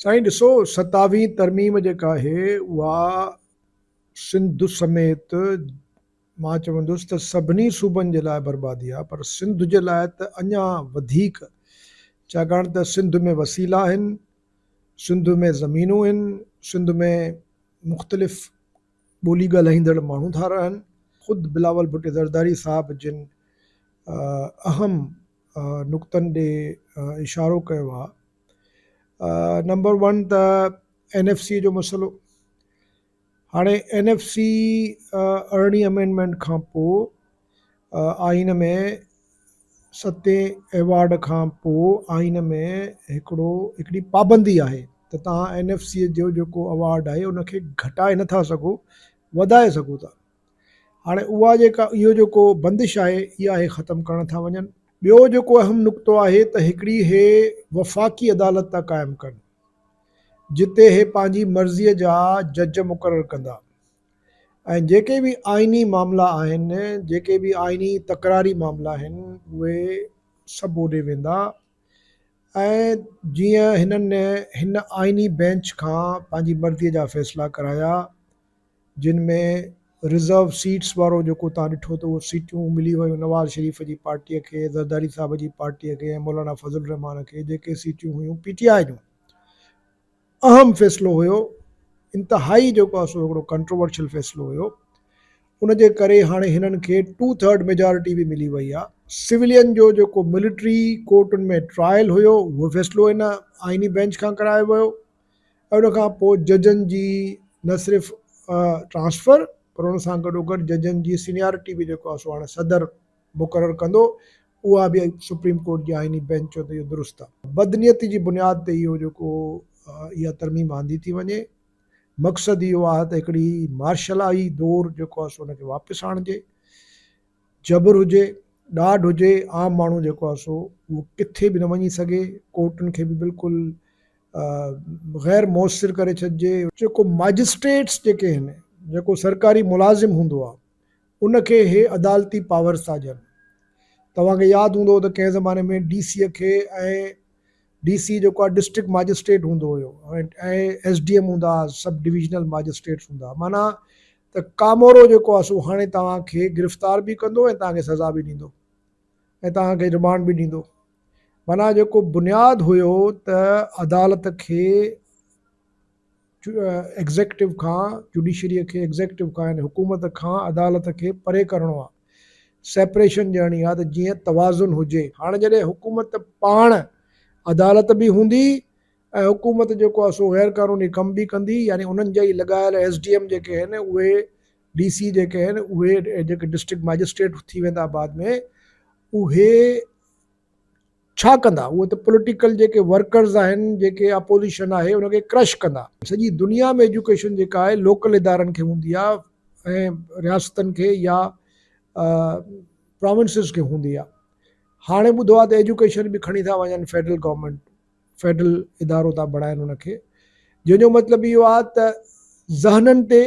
साईं ॾिसो 27वीं तरमीम जेका आहे उहा सिंध समेत मां चवंदुसि त सभिनी सूबनि जे लाइ बर्बादी आहे, पर सिंध जे लाइ त अञा वधीक, छाकाणि त सिंध में वसीला आहिनि, सिंध में ज़मीनूं आहिनि, सिंध में मुख़्तलिफ़ ॿोली ॻाल्हाईंदड़ माण्हू था रहनि। ख़ुदि बिलावल भुट्टो ज़रदारी साहब जिन अहम नुक़्तनि ॾे इशारो कयो आहे। नंबर वन त NFC जो मसइलो। हाणे NFC 18 अमेंडमेंट खां पोइ आइन में 7 एवार्ड खां पोइ आइन में हिकिड़ी पाबंदी आहे त तव्हां NFC जो जेको अवार्ड आहे उनखे घटाए नथा सघो, वधाए सघो था। हाणे उहा इहो जेको बंदिश आहे इहा ख़तमु करण था वञनि। ॿियो जेको अहम नुक़्तो आहे त हिकिड़ी हे वफ़ाक़ी अदालत था क़ाइमु कनि जिते हे पंहिंजी मर्ज़ीअ जा जज मुक़ररु कंदा ऐं जेके बि आइनी मामला आहिनि, जेके बि आइनी तकरारी मामला आहिनि, उहे सभु ओॾे वेंदा ऐं जीअं हिन आइनी बेंच खां पंहिंजी मर्ज़ीअ जा फ़ैसिला कराया, जिन में रिज़र्व सीट्स वारो जेको तव्हां ॾिठो त उहो सीटियूं मिली वियूं नवाज़ शरीफ़ जी पार्टीअ खे, ज़रदारी साहब जी पार्टीअ खे ऐं मौलाना फज़ल रहमान खे। जेके सीटियूं हुयूं PTI जूं, अहम फ़ैसिलो हुयो, इंतिहाई जेको आहे सो हिकिड़ो कंट्रोवर्शियल फ़ैसिलो हुयो। उनजे करे हाणे हिननि खे 2/3 मेजॉरिटी बि मिली वई आहे। सिविलियन जो जेको मिलिट्री कोर्टुनि में ट्रायल हुयो उहो फ़ैसिलो हिन आइनी बेंच खां करायो वियो ऐं उनखां पोइ जजनि जी न सिर्फ़ु ट्रांसफ़र, पर उन सां गॾोगॾु जजनि जी सीनियरिटी बि जेको आहे सो हाणे सदर मुक़ररु कंदो। उहा बि सुप्रीम कोर्ट जी आइनी बेंच चयो त इहो दुरुस्त आहे। बदनीयती जी बुनियाद ते इहो जेको इहा तरमीम आंदी थी वञे। मक़सदु इहो आहे त हिकिड़ी मार्शलाई दौर जेको आहे सो हुनखे वापसि आणिजे। जबर हुजे, ॾाढ हुजे, आम माण्हू जेको आहे सो उहो किथे बि न वञी सघे, कोर्टुनि खे बि बिल्कुलु ग़ैर मुयसर करे छॾिजे। जेको मैजिस्ट्रेट्स जेके आहिनि, जेको सरकारी मुलाज़िम हूंदो आहे, उनखे हे अदालती पावर्स था ॾियनि। तव्हांखे यादि हूंदो त कंहिं ज़माने में DC खे ऐं DC जेको आहे डिस्ट्रिक्ट मैजिस्ट्रेट हूंदो हुयो ऐं SDM हूंदा, सब डिविजनल मैजिस्ट्रेट्स हूंदा। माना त कामोरो जेको आहे सो हाणे तव्हांखे गिरफ़्तार बि कंदो ऐं तव्हांखे सज़ा बि ॾींदो ऐं तव्हांखे रिमांड बि ॾींदो। माना जेको बुनियादु हुयो त अदालत खे एग्ज़ेक्टिव खां, जुडिशरीअ खे एग्ज़ेक्टिव खां यानी हुकूमत खां अदालत खे परे करिणो आहे, सेपरेशन ॾियणी आहे त जीअं तवाज़ुन हुजे। हाणे जॾहिं हुकूमत पाण अदालत बि हूंदी ऐं हुकूमत जेको आहे सो गैर क़ानूनी कम बि कंदी, यानी उन्हनि जा ई लॻायल SDM जेके आहिनि उहे DC जेके आहिनि उहे जेके डिस्ट्रिक्ट मैजिस्ट्रेट थी वेंदा बाद में, उहे छा कंदा? उहे त पॉलिटिकल जेके वर्कर्स आहिनि, जेके अपोजिशन आहे, उनखे क्रश कंदा। सॼी दुनिया में एजुकेशन जेका आहे लोकल इदारनि खे हूंदी आहे ऐं रियासतनि खे या प्रोविंसिस खे हूंदी आहे। हाणे ॿुधो आहे त एजुकेशन बि खणी था वञनि फेडरल गवर्नमेंट, फेडरल इदारो था बणाइनि उनखे, जंहिंजो मतिलबु इहो आहे त ज़हननि ते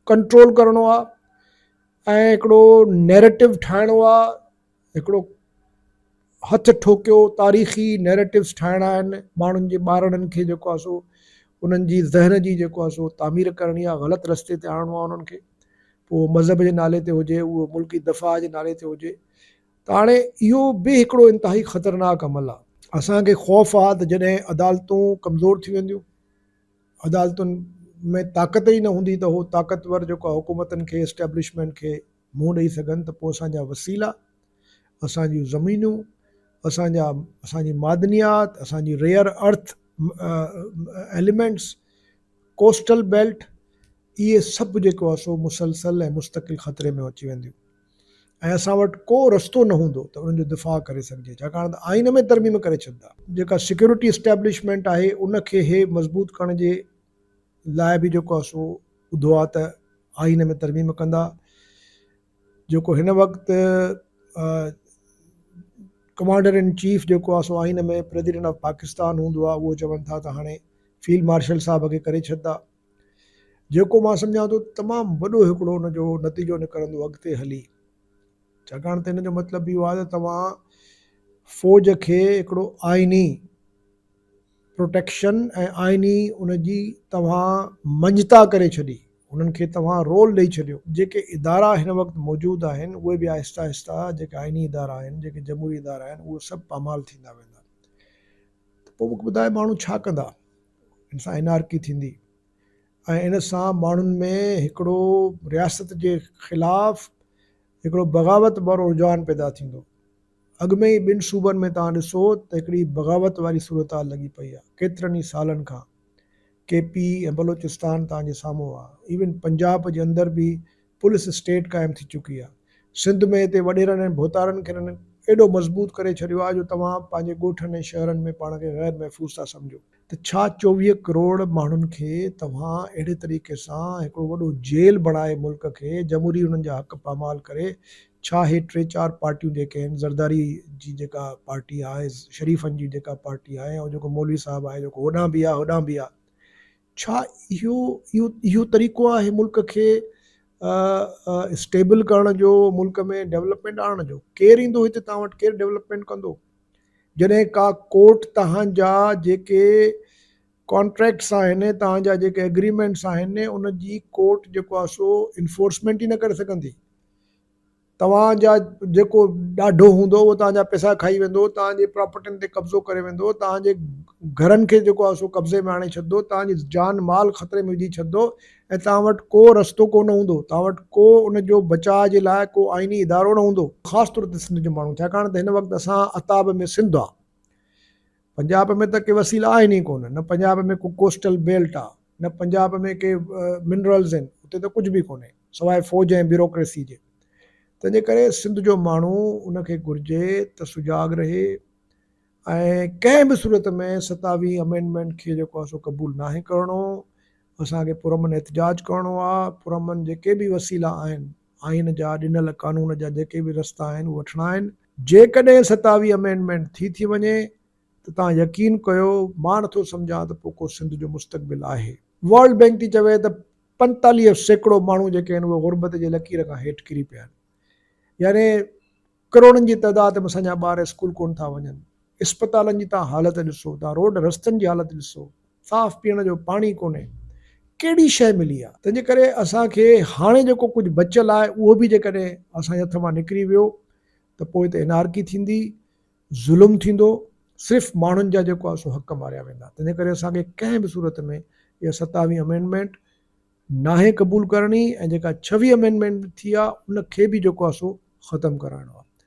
कंट्रोल करिणो आहे ऐं हिकिड़ो नैरेटिव ठाहिणो आहे, हिकिड़ो हथ ठोकियो तारीख़ी नैरेटिव्स ठाहिणा आहिनि। माण्हुनि जे ॿारनि खे जेको आहे सो उन्हनि जी ज़हन जी जेको आहे सो तामीर करणी आहे, ग़लति रस्ते ते आणिणो आहे उन्हनि खे। पोइ मज़हब जे नाले ते हुजे, उहो मुल्की दफ़ा जे नाले ते हुजे। त हाणे इहो बि हिकिड़ो इंतिहाई ख़तरनाक अमल आहे। असांखे ख़ौफ़ आहे त जॾहिं अदालतूं कमज़ोर थी वेंदियूं, अदालतुनि में ताक़त ई न हूंदी त उहो ताक़तवर जेको आहे हुकूमतनि खे, एस्टेब्लिशमेंट खे मुंहुं ॾेई सघनि, त पोइ असांजा वसीला, असांजियूं ज़मीनूं, असांजी मादनियात, असांजी rare earth elements, coastal belt, इहे सभु जेको आहे सो मुसलसल ऐं मुस्तक़िल ख़तरे में अची वेंदियूं ऐं असां वटि को रस्तो न हूंदो त उन्हनि जो दिफ़ा करे सघिजे, छाकाणि त आइन में तरमीम करे छॾंदा। जेका सिक्योरिटी इस्टेब्लिशमेंट आहे उनखे हे मज़बूत करण जे लाइ बि जेको आहे सो ॿुधो आहे त आइन में तरमीम कंदा। जेको हिन वक़्तु कमांडर इन चीफ जेको आहे सो आइन में प्रेसिडेंट ऑफ पाकिस्तान हूंदो आहे, उहो चवनि था त हाणे फील्ड मार्शल साहब खे करे छॾंदा, जेको मां सम्झां थो तमामु वॾो हिकिड़ो हुनजो नतीजो निकिरंदो अॻिते हली। छाकाणि त हिन जो मतिलबु इहो आहे त तव्हां फ़ौज खे हिकिड़ो आइनी प्रोटेक्शन ऐं आइनी उनजी तव्हां मंझता करे छॾी, उन्हनि खे तव्हां रोल ॾेई छॾियो। जेके इदारा हिन वक़्तु मौजूदु आहिनि उहे बि आहिस्ता आहिस्ता जेके आइनी इदारा आहिनि, जेके जमहूरी इदारा आहिनि, उहे सभु पामाल थींदा वेंदा। त पोइ मूंखे ॿुधाए माण्हू छा कंदा, इन सां एनार्की थींदी ऐं इन सां माण्हुनि में हिकिड़ो रियासत जे ख़िलाफ़ु हिकिड़ो बग़ावत वारो रुझान पैदा थींदो। अॻु में ई ॿिनि सूबनि में तव्हां ॾिसो त हिकिड़ी बग़ावत वारी सूरत हाल लॻी पई आहे केतिरनि ई सालनि खां। KP ऐं बलोचिस्तान तव्हांजे साम्हूं आहे। इवन पंजाब जे अंदरि बि पुलिस स्टेट क़ाइमु थी चुकी आहे। सिंध में हिते वॾेरनि ऐं भोतारनि खे हिननि एॾो मज़बूत करे छॾियो आहे जो तव्हां पंहिंजे ॻोठनि ऐं शहरनि में पाण खे ग़ैर महफ़ूज़ था सम्झो। त छा 24 करोड़ माण्हुनि खे तव्हां अहिड़े तरीक़े सां हिकिड़ो वॾो जेल बणाए मुल्क खे, जमहूरी हुननि जा हक़ पामाल करे, छा हे 3-4 पार्टियूं जेके आहिनि, ज़रदारी जी जेका पार्टी आहे, शरीफ़नि जी जेका पार्टी आहे, ऐं जेको मौलवी साहिबु आहे जेको होॾां बि आहे होॾां बि आहे, छा इहो तरीक़ो आहे मुल्क खे स्टेबल करण जो, मुल्क में डेवलपमेंट आणण जो? केरु ईंदो हिते तव्हां वटि, केरु डेवलपमेंट कंदो? जॾहिं का कोर्ट तव्हांजा जेके कॉन्ट्रैक्ट्स आहिनि, तव्हांजा जेके एग्रीमेंट्स आहिनि, उनजी कोर्ट जेको आहे सो इन्फोर्समेंट ई न करे सघंदी। तव्हांजा जेको ॾाढो हूंदो उहो तव्हांजा पैसा खाई वेंदो, तव्हांजे प्रॉपर्टियुनि ते कब्ज़ो करे वेंदो, तव्हांजे घरनि खे जेको आहे सो कब्ज़े में आणे छॾंदो, तव्हांजी जान माल ख़तरे में विझी छॾंदो ऐं तव्हां वटि को रस्तो कोन हूंदो, तव्हां वटि को उनजो बचाव जे लाइ को आइनी इदारो न हूंदो, ख़ासि तौर ते सिंध जो माण्हू। छाकाणि त हिन वक़्तु असां अताब में सिंध आहे, पंजाब में त के वसीला आहिनि ई कोन, न पंजाब में को कोस्टल बेल्ट आहे, न पंजाब में के मिनरल्स आहिनि, उते त कुझु बि कोन्हे सवाइ फ़ौज ऐं ब्यूरोक्रेसी जे। तंहिंजे करे सिंध जो माण्हू उनखे घुरिजे त सुजाग रहे ऐं कंहिं बि सूरत में 27 अमेंडमेंट खे जेको आहे सो क़बूल नाहे करिणो। असांखे पुरमन एहतजाज करिणो आहे, पुरमन जेके बि वसीला आहिनि, आइन जा ॾिनल कानून जा जेके बि रस्ता आहिनि उहे वठिणा आहिनि। जेकॾहिं 27 अमेंडमेंट थी वञे त तव्हां यकीन कयो, मां नथो सम्झां त पोइ को सिंध जो मुस्तक़बिल आहे। वर्ल्ड बैंक थी चवे त 45% माण्हू जेके आहिनि उहे ग़ुर्बत जे लकीर खां हेठि किरी पिया आहिनि, यानी करोड़नि जी तइदाद में असांजा ॿार स्कूल कोन था वञनि। इस्पतालनि जी तव्हां हालत ॾिसो, तव्हां रोड रस्तनि जी हालत ॾिसो, साफ़ पीअण जो पाणी कोन्हे, कहिड़ी शइ मिली आहे? तंहिंजे करे असांखे हाणे जेको कुझु बचियल आहे उहो बि जेकॾहिं असांजे हथ मां निकिरी वियो त पोइ हिते एनार्की थींदी, ज़ुल्म थींदो, सिर्फ़ु माण्हुनि जा जेको आहे सो हक़ मारिया वेंदा। तंहिंजे करे असांखे कंहिं बि सूरत में इहा 27 अमेंडमेंट नाहे क़बूल करणी ऐं जेका 26 अमेंडमेंट थी आहे उनखे बि जेको आहे सो ख़तमु कराइणो आहे।